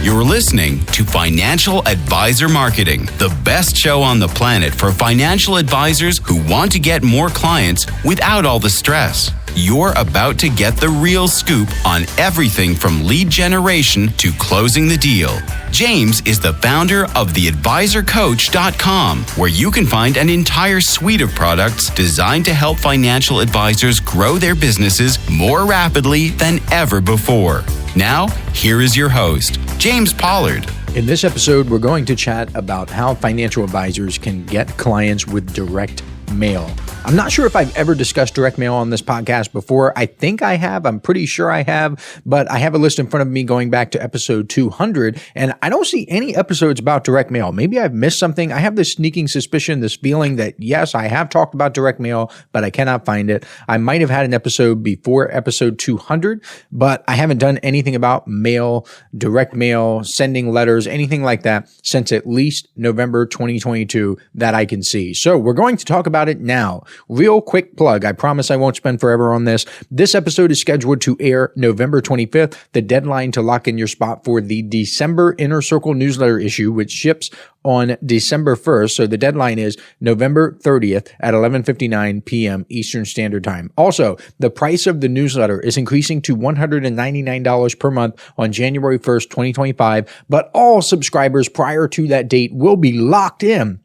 You're listening to Financial Advisor Marketing, the best show on the planet for financial advisors who want to get more clients without all the stress. You're about to get the real scoop on everything from lead generation to closing the deal. James is the founder of theadvisorcoach.com, where you can find an entire suite of products designed to help financial advisors grow their businesses more rapidly than ever before. Now, here is your host, James Pollard. In this episode, we're going to chat about how financial advisors can get clients with direct mail. I'm not sure if I've ever discussed direct mail on this podcast before. I think I have. I'm pretty sure I have, but I have a list in front of me going back to episode 200, and I don't see any episodes about direct mail. Maybe I've missed something. I have this sneaking suspicion, this feeling that yes, I have talked about direct mail, but I cannot find it. I might have had an episode before episode 200, but I haven't done anything about mail, direct mail, sending letters, anything like that since at least November 2022 that I can see. So we're going to talk about it now. Real quick plug. I promise I won't spend forever on this. This episode is scheduled to air November 25th. The deadline to lock in your spot for the December Inner Circle newsletter issue, which ships on December 1st. So the deadline is November 30th at 11:59 p.m. Eastern Standard Time. Also, the price of the newsletter is increasing to $199 per month on January 1st, 2025, but all subscribers prior to that date will be locked in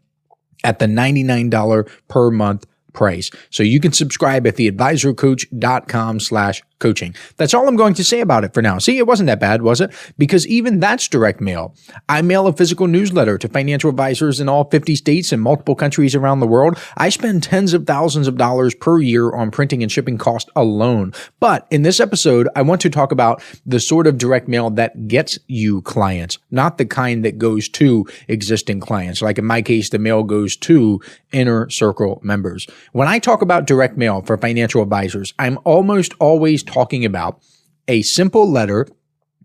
at the $99 per month price. So you can subscribe at theadvisorcoach.com/coaching. That's all I'm going to say about it for now. See, it wasn't that bad, was it? Because even that's direct mail. I mail a physical newsletter to financial advisors in all 50 states and multiple countries around the world. I spend tens of thousands of dollars per year on printing and shipping cost alone. But in this episode, I want to talk about the sort of direct mail that gets you clients, not the kind that goes to existing clients. Like in my case, the mail goes to Inner Circle members. When I talk about direct mail for financial advisors, I'm almost always talking about a simple letter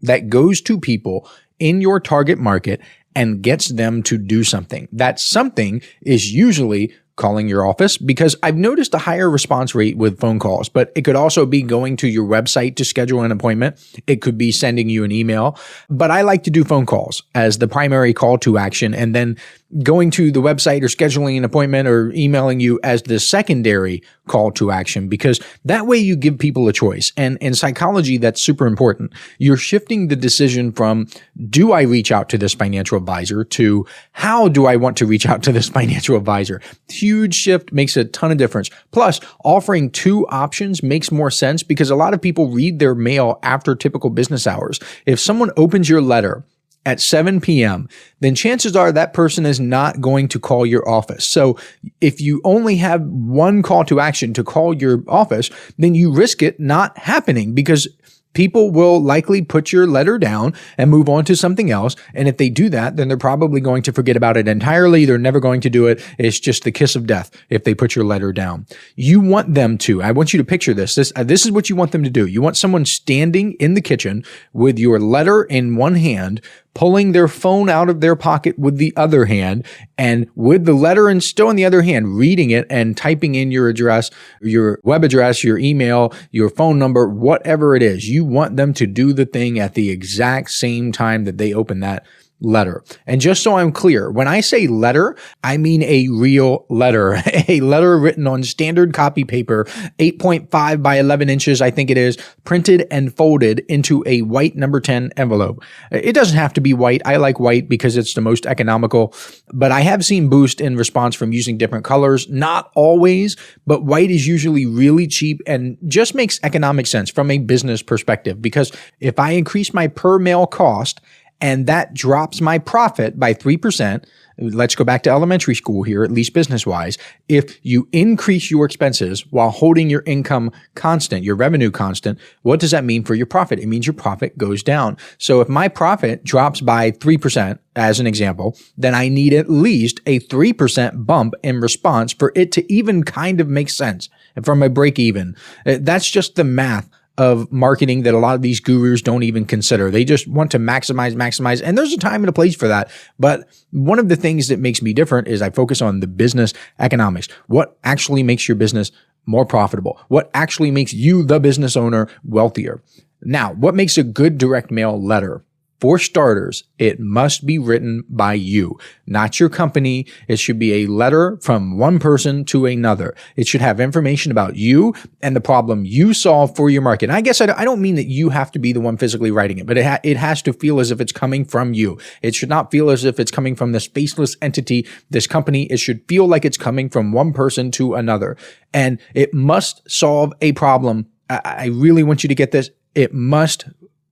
that goes to people in your target market and gets them to do something. That something is usually calling your office, because I've noticed a higher response rate with phone calls, but it could also be going to your website to schedule an appointment. It could be sending you an email, but I like to do phone calls as the primary call to action, and then going to the website or scheduling an appointment or emailing you as the secondary call to action, because that way you give people a choice. And in psychology, that's super important. You're shifting the decision from, do I reach out to this financial advisor, to how do I want to reach out to this financial advisor? Huge shift, makes a ton of difference. Plus, offering two options makes more sense because a lot of people read their mail after typical business hours. If someone opens your letter at 7 p.m., then chances are that person is not going to call your office. So if you only have one call to action to call your office, then you risk it not happening, because people will likely put your letter down and move on to something else. And if they do that, then they're probably going to forget about it entirely. They're never going to do it. It's just the kiss of death if they put your letter down. You want them to. I want you to picture this. This is what you want them to do. You want someone standing in the kitchen with your letter in one hand, pulling their phone out of their pocket with the other hand, and with the letter and still in the other hand, reading it and typing in your address, your web address, your email, your phone number, whatever it is. You want them to do the thing at the exact same time that they open that letter. And just so I'm clear, when I say letter, I mean a real letter, a letter written on standard copy paper, 8.5 by 11 inches, I think it is, printed and folded into a white number 10 envelope. It doesn't have to be white. I like white because it's the most economical, but I have seen boost in response from using different colors. Not always, but white is usually really cheap and just makes economic sense from a business perspective, because if I increase my per mail cost and that drops my profit by 3%. Let's go back to elementary school here, at least business-wise. If you increase your expenses while holding your income constant, your revenue constant, what does that mean for your profit? It means your profit goes down. So if my profit drops by 3%, as an example, then I need at least a 3% bump in response for it to even kind of make sense. And from a break even, that's just the math of marketing that a lot of these gurus don't even consider. They just want to maximize. And there's a time and a place for that. But one of the things that makes me different is I focus on the business economics. What actually makes your business more profitable? What actually makes you, the business owner, wealthier? Now, what makes a good direct mail letter? For starters, it must be written by you, not your company. It should be a letter from one person to another. It should have information about you and the problem you solve for your market. And I guess I don't mean that you have to be the one physically writing it, but it has to feel as if it's coming from you. It should not feel as if it's coming from this faceless entity, this company. It should feel like it's coming from one person to another. And it must solve a problem. I really want you to get this. It must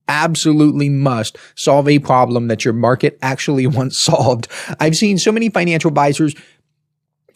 absolutely must solve a problem that your market actually wants solved. I've seen so many financial advisors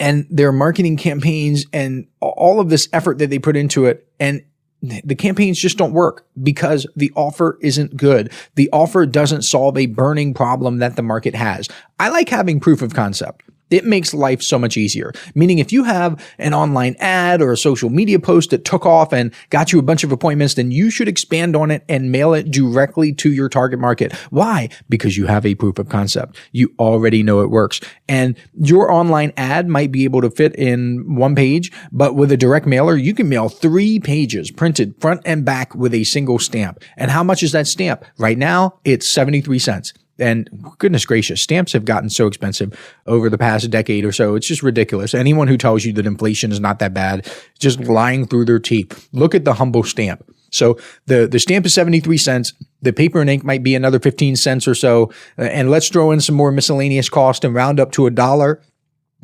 and their marketing campaigns and all of this effort that they put into it, and the campaigns just don't work because the offer isn't good. The offer doesn't solve a burning problem that the market has. I like having proof of concept. It makes life so much easier. Meaning if you have an online ad or a social media post that took off and got you a bunch of appointments, then you should expand on it and mail it directly to your target market. Why? Because you have a proof of concept. You already know it works. And your online ad might be able to fit in one page, but with a direct mailer, you can mail 3 pages printed front and back with a single stamp. And how much is that stamp? Right now, it's 73 cents. And goodness gracious, stamps have gotten so expensive over the past decade or so. It's just ridiculous. Anyone who tells you that inflation is not that bad, is just lying through their teeth. Look at the humble stamp. So the stamp is 73 cents. The paper and ink might be another 15 cents or so. And let's throw in some more miscellaneous cost and round up to $1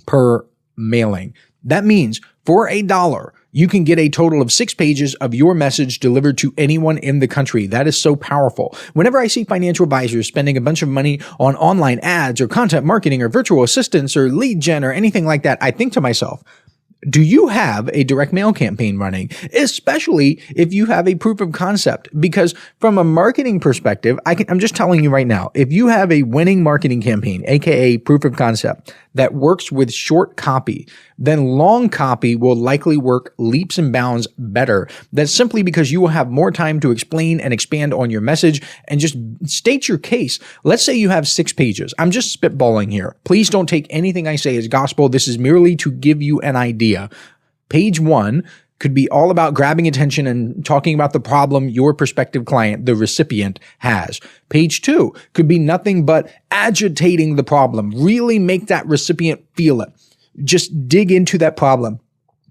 per mailing. That means for $1, you can get a total of 6 pages of your message delivered to anyone in the country. That is so powerful. Whenever I see financial advisors spending a bunch of money on online ads or content marketing or virtual assistants or lead gen or anything like that, I think to myself, do you have a direct mail campaign running? Especially if you have a proof of concept, because from a marketing perspective, I'm just telling you right now, if you have a winning marketing campaign, aka proof of concept, that works with short copy, then long copy will likely work leaps and bounds better. That's simply because you will have more time to explain and expand on your message and just state your case. Let's say you have 6 pages. I'm just spitballing here. Please don't take anything I say as gospel. This is merely to give you an idea. Page 1 could be all about grabbing attention and talking about the problem your prospective client, the recipient, has. Page 2 could be nothing but agitating the problem. Really make that recipient feel it. Just dig into that problem.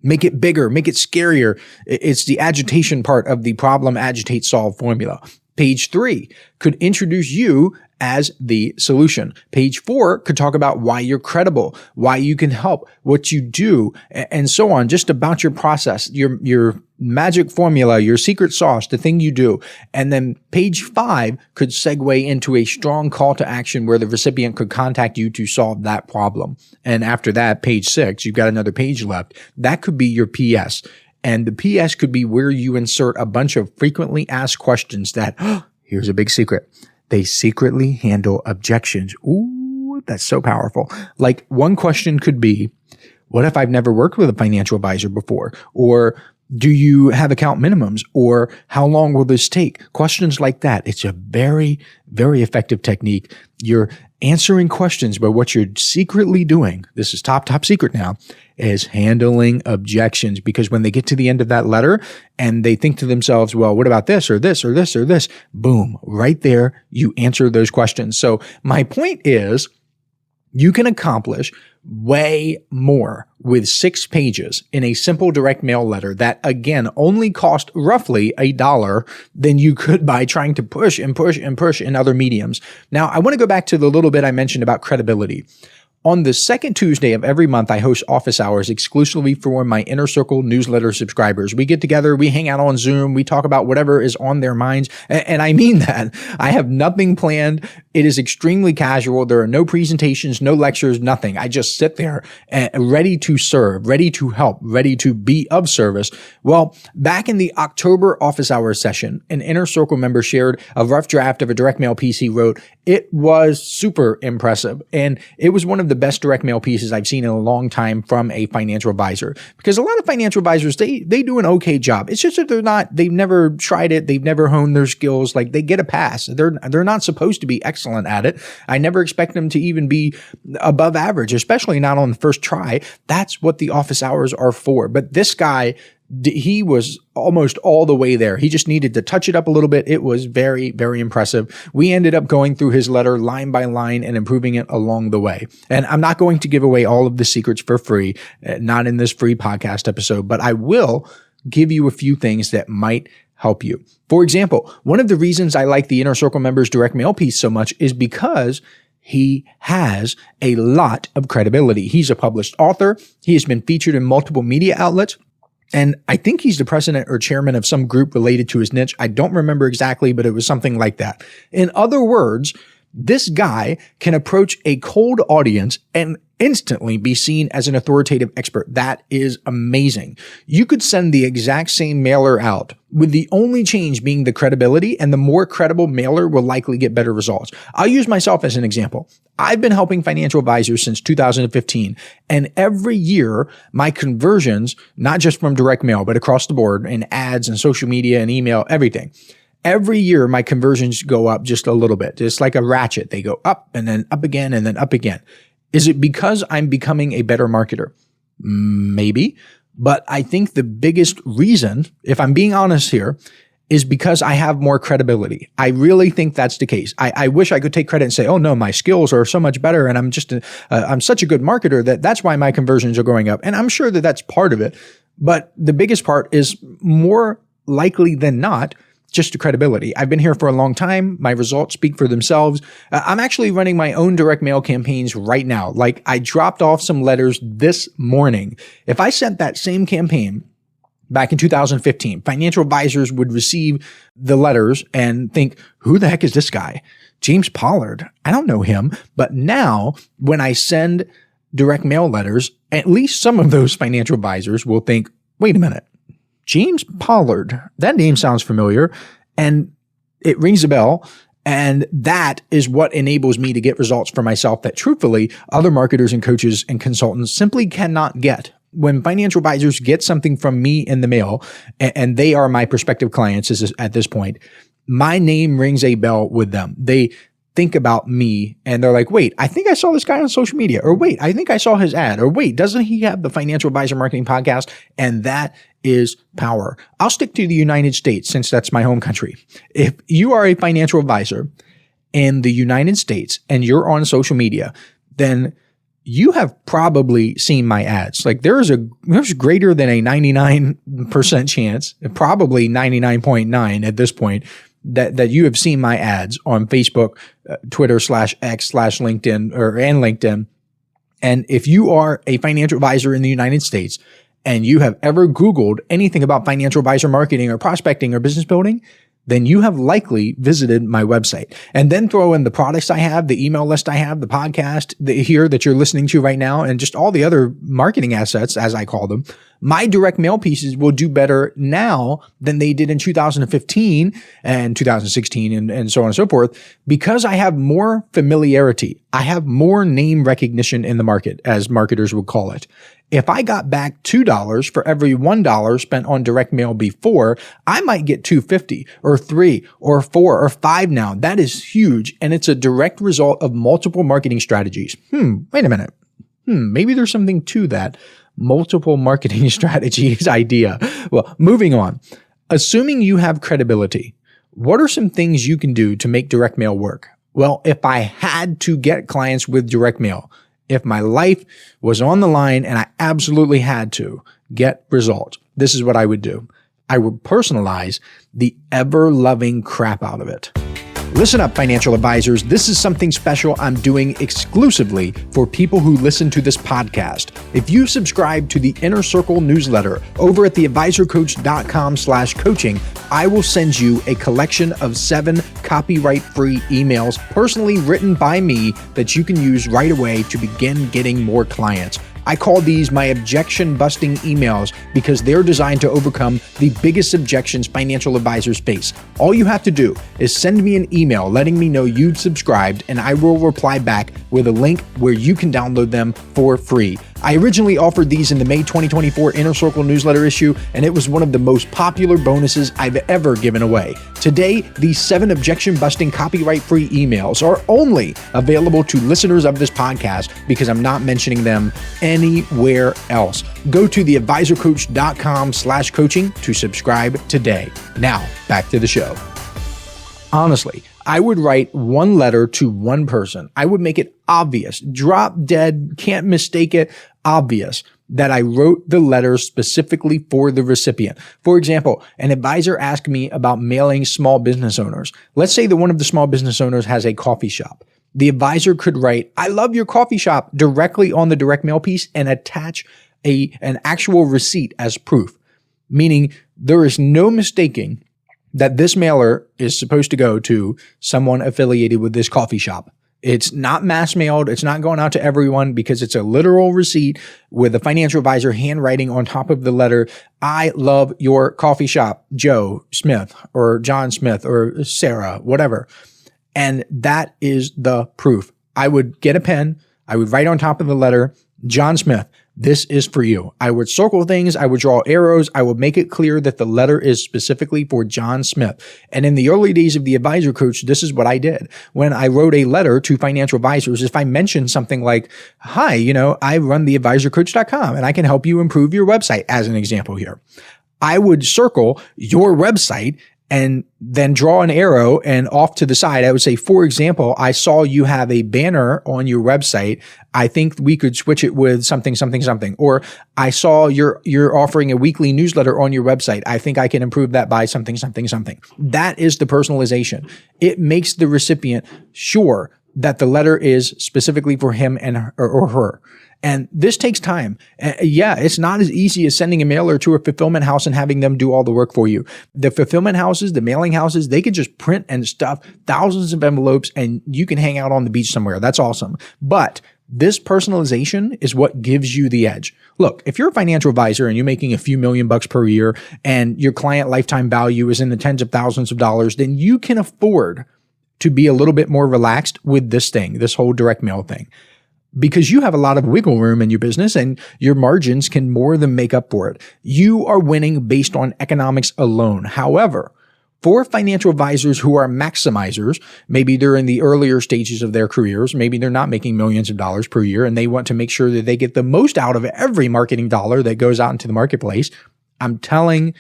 Make it bigger, make it scarier. It's the agitation part of the problem agitate solve formula. Page 3 could introduce you as the solution. Page 4 could talk about why you're credible, why you can help, what you do, and so on, just about your process, your magic formula, your secret sauce, the thing you do. And then page 5 could segue into a strong call to action where the recipient could contact you to solve that problem. And after that, page 6, you've got another page left. That could be your PS. And the PS could be where you insert a bunch of frequently asked questions that, here's a big secret, they secretly handle objections. Ooh, that's so powerful. Like one question could be, what if I've never worked with a financial advisor before? Or do you have account minimums? Or how long will this take? Questions like that. It's a very, very effective technique. You're answering questions, but what you're secretly doing, this is top secret now, is handling objections. Because when they get to the end of that letter and they think to themselves, well, what about this or this or this or this? Boom, right there, you answer those questions. So my point is, you can accomplish way more with 6 pages in a simple direct mail letter that, again, only cost roughly $1 than you could by trying to push and push and push in other mediums. Now, I want to go back to the little bit I mentioned about credibility. On the second Tuesday of every month, I host office hours exclusively for my Inner Circle newsletter subscribers. We get together, we hang out on Zoom, we talk about whatever is on their minds. And I mean that. I have nothing planned. It is extremely casual. There are no presentations, no lectures, nothing. I just sit there ready to serve, ready to help, ready to be of service. Well, back in the October office hours session, an Inner Circle member shared a rough draft of a direct mail piece he wrote. It was super impressive. And it was one of the best direct mail pieces I've seen in a long time from a financial advisor. Because a lot of financial advisors, they do an okay job. It's just that they've never tried it. They've never honed their skills. Like they get a pass. They're not supposed to be excellent at it. I never expect them to even be above average, especially not on the first try. That's what the office hours are for. But this guy He was almost all the way there. He just needed to touch it up a little bit. It was very, very impressive. We ended up going through his letter line by line and improving it along the way. And I'm not going to give away all of the secrets for free, not in this free podcast episode, but I will give you a few things that might help you. For example, one of the reasons I like the Inner Circle members direct mail piece so much is because he has a lot of credibility. He's a published author. He has been featured in multiple media outlets. And I think he's the president or chairman of some group related to his niche. I don't remember exactly, but it was something like that. In other words, this guy can approach a cold audience and instantly be seen as an authoritative expert. That is amazing. You could send the exact same mailer out with the only change being the credibility, and the more credible mailer will likely get better results. I'll use myself as an example. I've been helping financial advisors since 2015, and every year my conversions, not just from direct mail, but across the board in ads and social media and email, everything. Every year my conversions go up just a little bit. It's like a ratchet. They go up and then up again and then up again. Is it because I'm becoming a better marketer? Maybe. But I think the biggest reason, if I'm being honest here, is because I have more credibility. I really think that's the case. I wish I could take credit and say, oh no, my skills are so much better and I'm just, I'm such a good marketer that's why my conversions are going up. And I'm sure that that's part of it. But the biggest part is more likely than not, just the credibility. I've been here for a long time. My results speak for themselves. I'm actually running my own direct mail campaigns right now. Like I dropped off some letters this morning. If I sent that same campaign back in 2015, financial advisors would receive the letters and think, who the heck is this guy? James Pollard. I don't know him. But now when I send direct mail letters, at least some of those financial advisors will think, wait a minute. James Pollard, that name sounds familiar, and it rings a bell. And that is what enables me to get results for myself that truthfully other marketers and coaches and consultants simply cannot get. When financial advisors get something from me in the mail, and they are my prospective clients at this point, my name rings a bell with them. They think about me and they're like, wait, I think I saw this guy on social media, or wait, I think I saw his ad, or wait, doesn't he have the Financial Advisor Marketing Podcast? And that is power. I'll stick to the United States since that's my home country. If you are a financial advisor in the United States and you're on social media, then you have probably seen my ads. Like there's greater than a 99% chance, probably 99.9 at this point, that you have seen my ads on Facebook, Twitter /X /LinkedIn and LinkedIn. And if you are a financial advisor in the United States and you have ever Googled anything about financial advisor marketing or prospecting or business building, then you have likely visited my website. And then throw in the products I have, the email list I have, the podcast here that you're listening to right now, and just all the other marketing assets, as I call them. My direct mail pieces will do better now than they did in 2015 and 2016 and so on and so forth, because I have more familiarity. I have more name recognition in the market, as marketers would call it. If I got back $2 for every $1 spent on direct mail before, I might get $2.50 or $3 or $4 or $5 now. That is huge. And it's a direct result of multiple marketing strategies. Wait a minute. Maybe there's something to that multiple marketing strategies idea. Well, moving on. Assuming you have credibility, what are some things you can do to make direct mail work? Well, if I had to get clients with direct mail, if my life was on the line and I absolutely had to get results, this is what I would do. I would personalize the ever-loving crap out of it. Listen up, financial advisors. This is something special I'm doing exclusively for people who listen to this podcast. If you subscribe to the Inner Circle newsletter over at theadvisorcoach.com/coaching, I will send you a collection of 7 copyright-free emails personally written by me that you can use right away to begin getting more clients. I call these my objection-busting emails because they're designed to overcome the biggest objections financial advisors face. All you have to do is send me an email letting me know you've subscribed, and I will reply back with a link where you can download them for free. I originally offered these in the May 2024 Inner Circle newsletter issue, and it was one of the most popular bonuses I've ever given away. Today, these 7 objection-busting copyright-free emails are only available to listeners of this podcast because I'm not mentioning them anywhere else. Go to theadvisorcoach.com/coaching to subscribe today. Now, back to the show. Honestly, I would write one letter to one person. I would make it obvious, drop dead, can't mistake it, obvious that I wrote the letter specifically for the recipient. For example, an advisor asked me about mailing small business owners. Let's say that one of the small business owners has a coffee shop. The advisor could write, "I love your coffee shop," directly on the direct mail piece and attach an actual receipt as proof, meaning there is no mistaking that this mailer is supposed to go to someone affiliated with this coffee shop. It's not mass mailed. It's not going out to everyone because it's a literal receipt with a financial advisor handwriting on top of the letter, "I love your coffee shop, Joe Smith or John Smith or Sarah," whatever. And that is the proof. I would get a pen. I would write on top of the letter, "John Smith, this is for you." I would circle things. I would draw arrows. I would make it clear that the letter is specifically for John Smith. And in the early days of the Advisor Coach, this is what I did. When I wrote a letter to financial advisors, if I mentioned something like, "Hi, I run theadvisorcoach.com and I can help you improve your website," as an example here, I would circle your website and then draw an arrow, and off to the side, I would say, "For example, I saw you have a banner on your website. I think we could switch it with something, something, something." Or, "I saw you're offering a weekly newsletter on your website. I think I can improve that by something, something, something." That is the personalization. It makes the recipient sure that the letter is specifically for him or her. And this takes time. Yeah, it's not as easy as sending a mailer to a fulfillment house and having them do all the work for you. The fulfillment houses, the mailing houses, they could just print and stuff thousands of envelopes and you can hang out on the beach somewhere. That's awesome. But this personalization is what gives you the edge. Look, if you're a financial advisor and you're making a few $1,000,000 per year and your client lifetime value is in the tens of thousands of dollars, then you can afford to be a little bit more relaxed with this thing, this whole direct mail thing, because you have a lot of wiggle room in your business and your margins can more than make up for it. You are winning based on economics alone. However, for financial advisors who are maximizers, maybe they're in the earlier stages of their careers, maybe they're not making millions of dollars per year and they want to make sure that they get the most out of every marketing dollar that goes out into the marketplace, I'm telling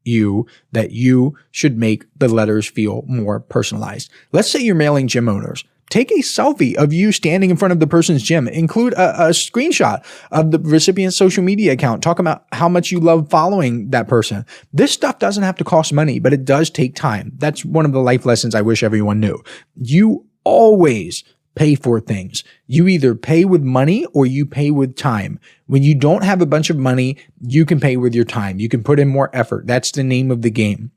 you that you should make the letters feel more personalized. Let's say you're mailing gym owners. Take a selfie of you standing in front of the person's gym. Include a screenshot of the recipient's social media account. Talk about how much you love following that person. This stuff doesn't have to cost money, but it does take time. That's one of the life lessons I wish everyone knew. You always pay for things. You either pay with money or you pay with time. When you don't have a bunch of money, you can pay with your time. You can put in more effort. That's the name of the game.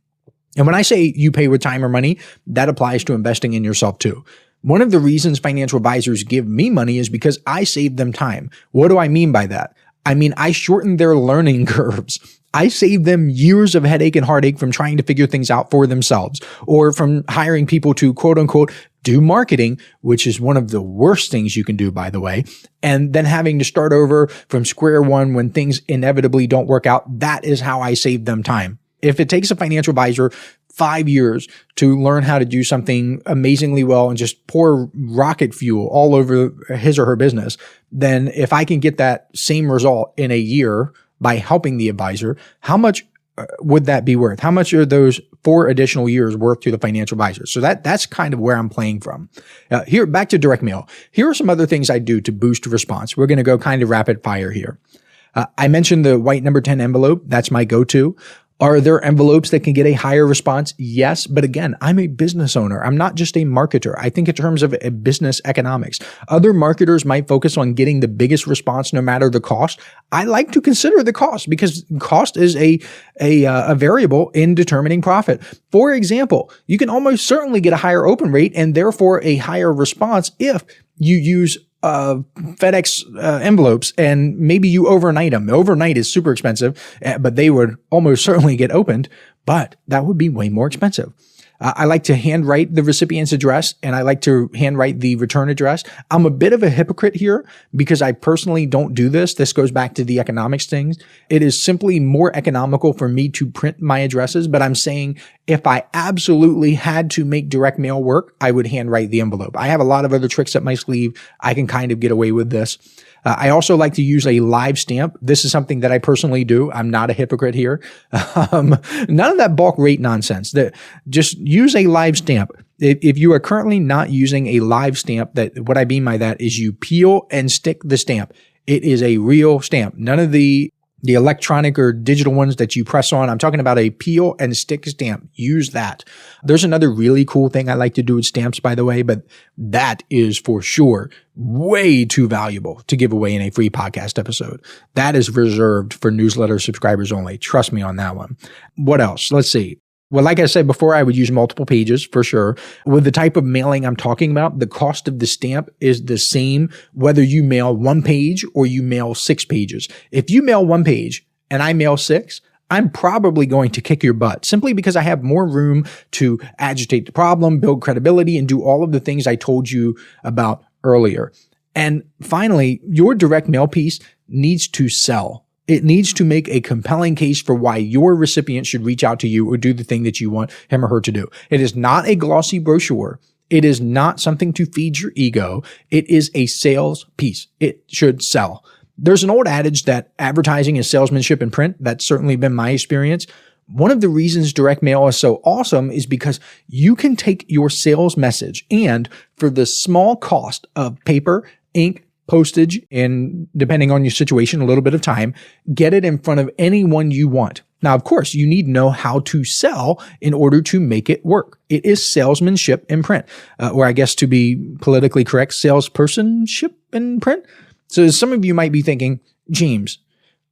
And when I say you pay with time or money, that applies to investing in yourself too. One of the reasons financial advisors give me money is because I save them time. What do I mean by that? I mean, I shorten their learning curves. I save them years of headache and heartache from trying to figure things out for themselves or from hiring people to quote unquote do marketing, which is one of the worst things you can do, by the way, and then having to start over from square one when things inevitably don't work out. That is how I save them time. If it takes a financial advisor 5 years to learn how to do something amazingly well and just pour rocket fuel all over his or her business, then if I can get that same result in a year by helping the advisor, how much would that be worth? How much are those 4 additional years worth to the financial advisor? So that's kind of where I'm playing from. Here, back to direct mail. Here are some other things I do to boost response. We're going to go kind of rapid fire here. I mentioned the white number 10 envelope. That's my go-to. Are there envelopes that can get a higher response? Yes. But again, I'm a business owner. I'm not just a marketer. I think in terms of business economics. Other marketers might focus on getting the biggest response no matter the cost. I like to consider the cost because cost is a variable in determining profit. For example, you can almost certainly get a higher open rate and therefore a higher response if you use FedEx envelopes and maybe you overnight them. Overnight is super expensive, but they would almost certainly get opened, but that would be way more expensive. I like to handwrite the recipient's address and I like to handwrite the return address. I'm a bit of a hypocrite here because I personally don't do this. This goes back to the economics things. It is simply more economical for me to print my addresses, but I'm saying if I absolutely had to make direct mail work, I would handwrite the envelope. I have a lot of other tricks up my sleeve. I can kind of get away with this. I also like to use a live stamp. This is something that I personally do. I'm not a hypocrite here. None of that bulk rate nonsense. Just use a live stamp. If you are currently not using a live stamp, what I mean by that is you peel and stick the stamp. It is a real stamp. None of the electronic or digital ones that you press on. I'm talking about a peel and stick stamp. Use that. There's another really cool thing I like to do with stamps, by the way, but that is for sure way too valuable to give away in a free podcast episode. That is reserved for newsletter subscribers only. Trust me on that one. What else? Let's see. Well, like I said before, I would use multiple pages for sure. With the type of mailing I'm talking about, the cost of the stamp is the same whether you mail 1 page or you mail 6 pages. If you mail 1 page and I mail 6, I'm probably going to kick your butt simply because I have more room to agitate the problem, build credibility, and do all of the things I told you about earlier. And finally, your direct mail piece needs to sell. It needs to make a compelling case for why your recipient should reach out to you or do the thing that you want him or her to do. It is not a glossy brochure. It is not something to feed your ego. It is a sales piece. It should sell. There's an old adage that advertising is salesmanship in print. That's certainly been my experience. One of the reasons direct mail is so awesome is because you can take your sales message and for the small cost of paper, ink, postage, and depending on your situation, a little bit of time, get it in front of anyone you want. Now, of course, you need to know how to sell in order to make it work. It is salesmanship in print, or I guess to be politically correct, salespersonship in print. So some of you might be thinking, James,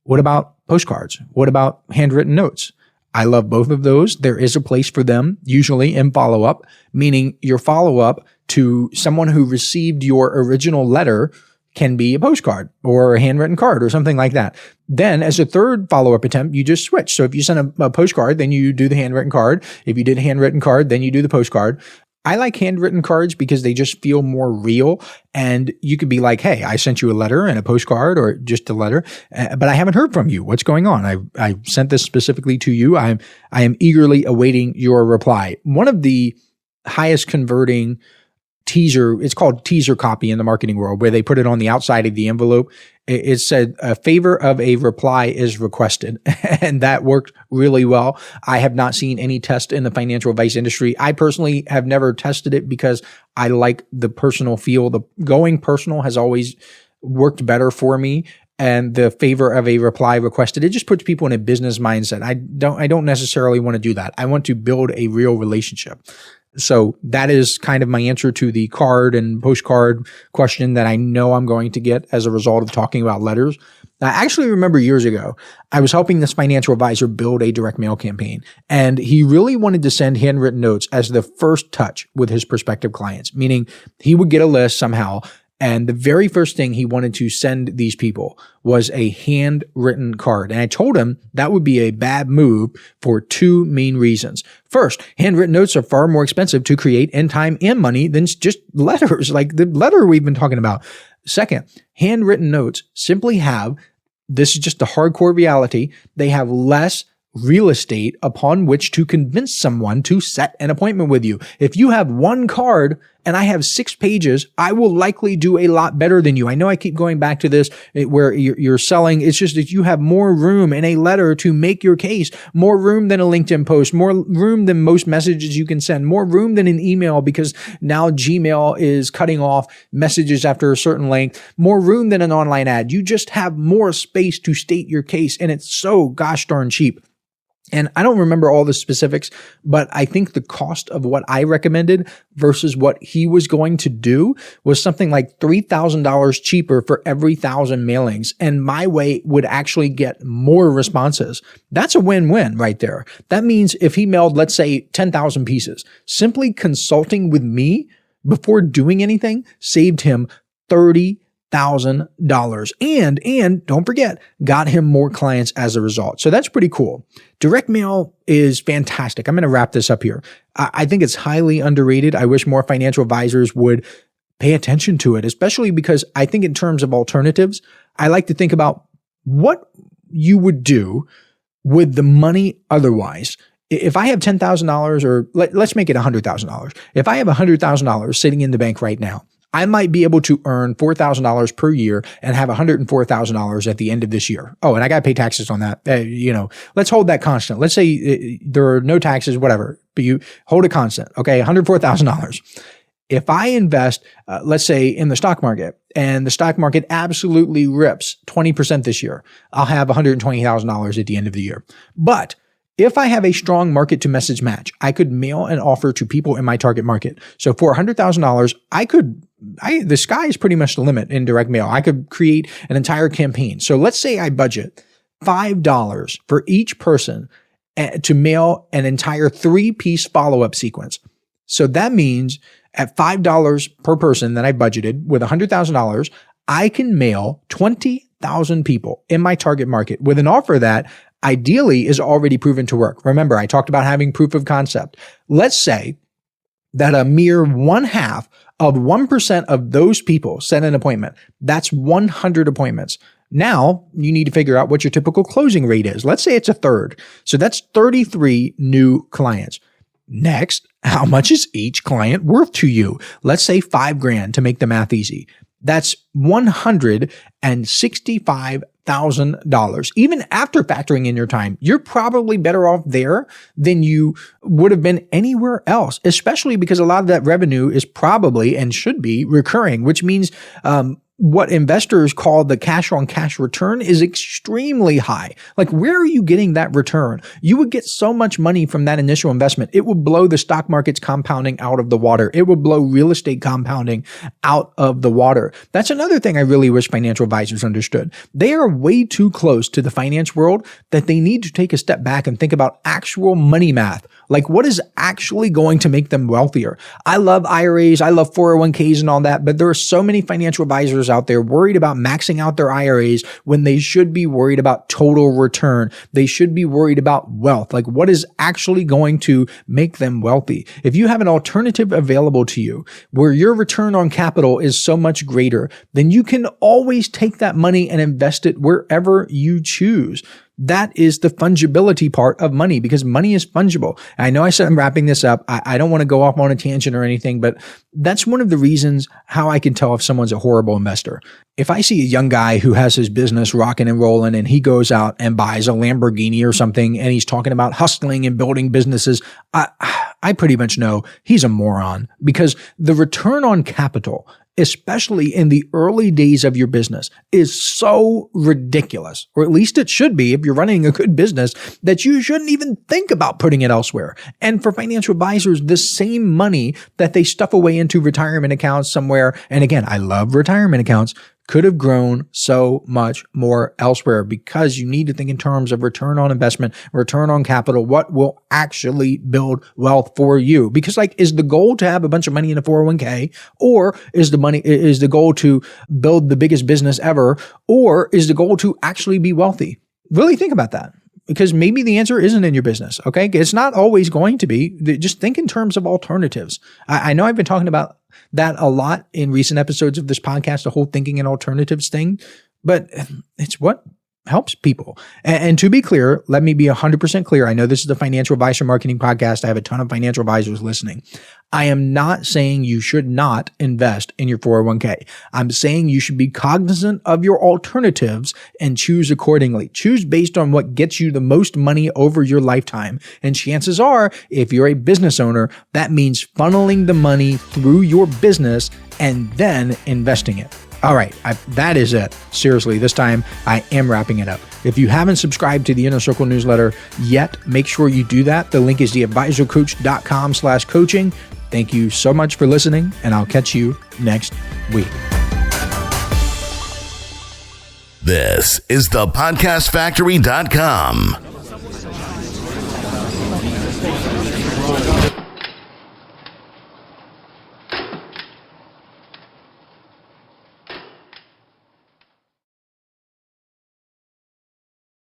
what about postcards? What about handwritten notes? I love both of those. There is a place for them, usually in follow-up, meaning your follow-up to someone who received your original letter can be a postcard or a handwritten card or something like that. Then as a third follow-up attempt, you just switch. So if you send a postcard, then you do the handwritten card. If you did a handwritten card, then you do the postcard. I like handwritten cards because they just feel more real. And you could be like, hey, I sent you a letter and a postcard or just a letter, but I haven't heard from you. What's going on? I sent this specifically to you. I am eagerly awaiting your reply. One of the highest converting teaser, it's called teaser copy in the marketing world, where they put it on the outside of the envelope. It said a favor of a reply is requested. And that worked really well. I have not seen any test in the financial advice industry. I personally have never tested it because I like the personal feel. The going personal has always worked better for me. And the favor of a reply requested, it just puts people in a business mindset. I don't necessarily want to do that. I want to build a real relationship. So that is kind of my answer to the card and postcard question that I know I'm going to get as a result of talking about letters. I actually remember years ago, I was helping this financial advisor build a direct mail campaign, and he really wanted to send handwritten notes as the first touch with his prospective clients, meaning he would get a list somehow. And the very first thing he wanted to send these people was a handwritten card. And I told him that would be a bad move for 2 main reasons. First, handwritten notes are far more expensive to create in time and money than just letters, like the letter we've been talking about. Second, handwritten notes simply have, this is just the hardcore reality, they have less real estate upon which to convince someone to set an appointment with you. If you have 1 card and I have 6 pages, I will likely do a lot better than you. I know I keep going back to this where you're selling. It's just that you have more room in a letter to make your case, more room than a LinkedIn post, more room than most messages you can send, more room than an email because now Gmail is cutting off messages after a certain length, more room than an online ad. You just have more space to state your case, and it's so gosh darn cheap. And I don't remember all the specifics, but I think the cost of what I recommended versus what he was going to do was something like $3,000 cheaper for every 1,000 mailings. And my way would actually get more responses. That's a win-win right there. That means if he mailed, let's say 10,000 pieces, simply consulting with me before doing anything saved him 30 And don't forget, got him more clients as a result. So that's pretty cool. Direct mail is fantastic. I'm going to wrap this up here. I think it's highly underrated. I wish more financial advisors would pay attention to it, especially because I think in terms of alternatives, I like to think about what you would do with the money otherwise. If I have $10,000 or let's make it $100,000. If I have $100,000 sitting in the bank right now, I might be able to earn $4,000 per year and have $104,000 at the end of this year. Oh, and I got to pay taxes on that. Let's hold that constant. Let's say there are no taxes, whatever, but you hold it constant. Okay. $104,000. If I invest, let's say in the stock market, and the stock market absolutely rips 20% this year, I'll have $120,000 at the end of the year. But if I have a strong market to message match, I could mail an offer to people in my target market. So for $100,000, the sky is pretty much the limit in direct mail. I could create an entire campaign. So let's say I budget $5 for each person to mail an entire 3-piece follow-up sequence. So that means at $5 per person that I budgeted with $100,000, I can mail 20,000 people in my target market with an offer that ideally is already proven to work. Remember, I talked about having proof of concept. Let's say that a mere 1/2 of 1% of those people set an appointment. That's 100 appointments. Now you need to figure out what your typical closing rate is. Let's say it's 1/3. So that's 33 new clients. Next, how much is each client worth to you? Let's say $5,000 to make the math easy. That's $165,000. Even after factoring in your time, you're probably better off there than you would have been anywhere else, especially because a lot of that revenue is probably and should be recurring, which means what investors call the cash on cash return is extremely high. Like, where are you getting that return? You would get so much money from that initial investment. It would blow the stock market's compounding out of the water. It would blow real estate compounding out of the water. That's another thing I really wish financial advisors understood. They are way too close to the finance world that they need to take a step back and think about actual money math. Like, what is actually going to make them wealthier? I love IRAs. I love 401ks and all that, but there are so many financial advisors out there worried about maxing out their IRAs when they should be worried about total return. They should be worried about wealth. Like, what is actually going to make them wealthy? If you have an alternative available to you where your return on capital is so much greater, then you can always take that money and invest it wherever you choose. That is the fungibility part of money, because money is fungible. I know I said I'm wrapping this up. I don't want to go off on a tangent or anything, but that's one of the reasons how I can tell if someone's a horrible investor. If I see a young guy who has his business rocking and rolling and he goes out and buys a Lamborghini or something and he's talking about hustling and building businesses, I pretty much know he's a moron, because the return on capital, especially in the early days of your business, is so ridiculous, or at least it should be if you're running a good business, that you shouldn't even think about putting it elsewhere. And for financial advisors, the same money that they stuff away into retirement accounts somewhere, and again, I love retirement accounts, could have grown so much more elsewhere, because you need to think in terms of return on investment, return on capital, what will actually build wealth for you. Because, like, is the goal to have a bunch of money in a 401k, or is the goal to build the biggest business ever, or is the goal to actually be wealthy? Really think about that, because maybe the answer isn't in your business. Okay. It's not always going to be. Just think in terms of alternatives. I know I've been talking about that a lot in recent episodes of this podcast, the whole thinking in alternatives thing, but it's what helps people. And to be clear, let me be 100% clear. I know this is the Financial Advisor Marketing Podcast. I have a ton of financial advisors listening. I am not saying you should not invest in your 401k. I'm saying you should be cognizant of your alternatives and choose accordingly. Choose based on what gets you the most money over your lifetime. And chances are, if you're a business owner, that means funneling the money through your business and then investing it. All right, that is it. Seriously, this time I am wrapping it up. If you haven't subscribed to the Inner Circle newsletter yet, make sure you do that. The link is theadvisorcoach.com/coaching. Thank you so much for listening, and I'll catch you next week. This is thepodcastfactory.com.